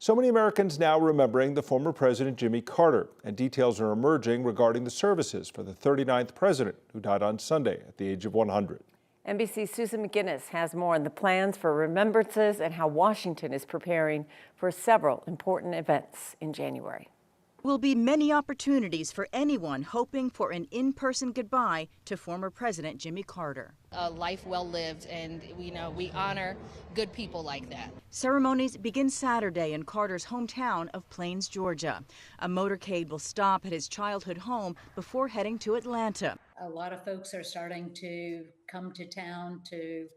So many Americans now remembering the former President Jimmy Carter, and details are emerging regarding the services for the 39th president who died on Sunday at the age of 100. NBC's Susan McGinnis has more on the plans for remembrances and how Washington is preparing for several important events in January. Will be many opportunities for anyone hoping for an in-person goodbye to former President Jimmy Carter. A life well lived, and we honor good people like that. Ceremonies begin Saturday in Carter's hometown of Plains, Georgia. A motorcade will stop at his childhood home before heading to Atlanta. A lot of folks are starting to come to town to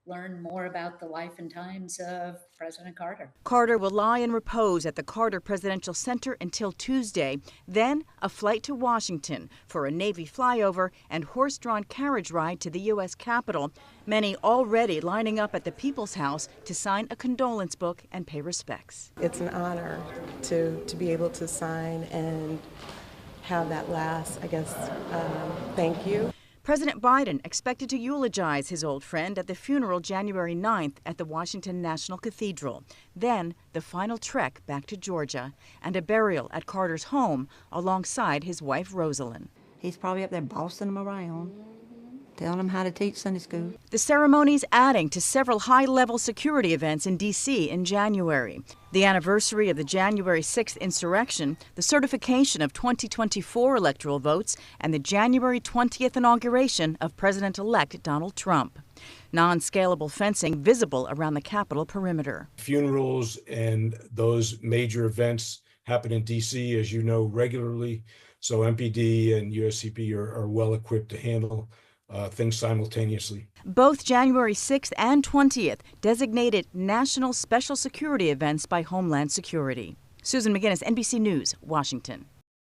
learn more about the life and times of President Carter. Carter will lie in repose at the Carter Presidential Center until Tuesday. Then a flight to Washington for a Navy flyover and horse-drawn carriage ride to the U.S. Capitol. Many already lining up at the People's House to sign a condolence book and pay respects. It's an honor to be able to sign and have that last, thank you. President Biden expected to eulogize his old friend at the funeral January 9th at the Washington National Cathedral. Then the final trek back to Georgia and a burial at Carter's home alongside his wife Rosalind. He's probably up there bossing them around, telling them how to teach Sunday school. The ceremonies adding to several high-level security events in D.C. in January. The anniversary of the January 6th insurrection, the certification of 2024 electoral votes, and the January 20th inauguration of President-elect Donald Trump. Non-scalable fencing visible around the Capitol perimeter. Funerals and those major events happen in D.C., as you know, regularly. So MPD and USCP are well equipped to handle things simultaneously. Both January 6th and 20th designated national special security events by Homeland Security. Susan McGinnis, NBC News, Washington.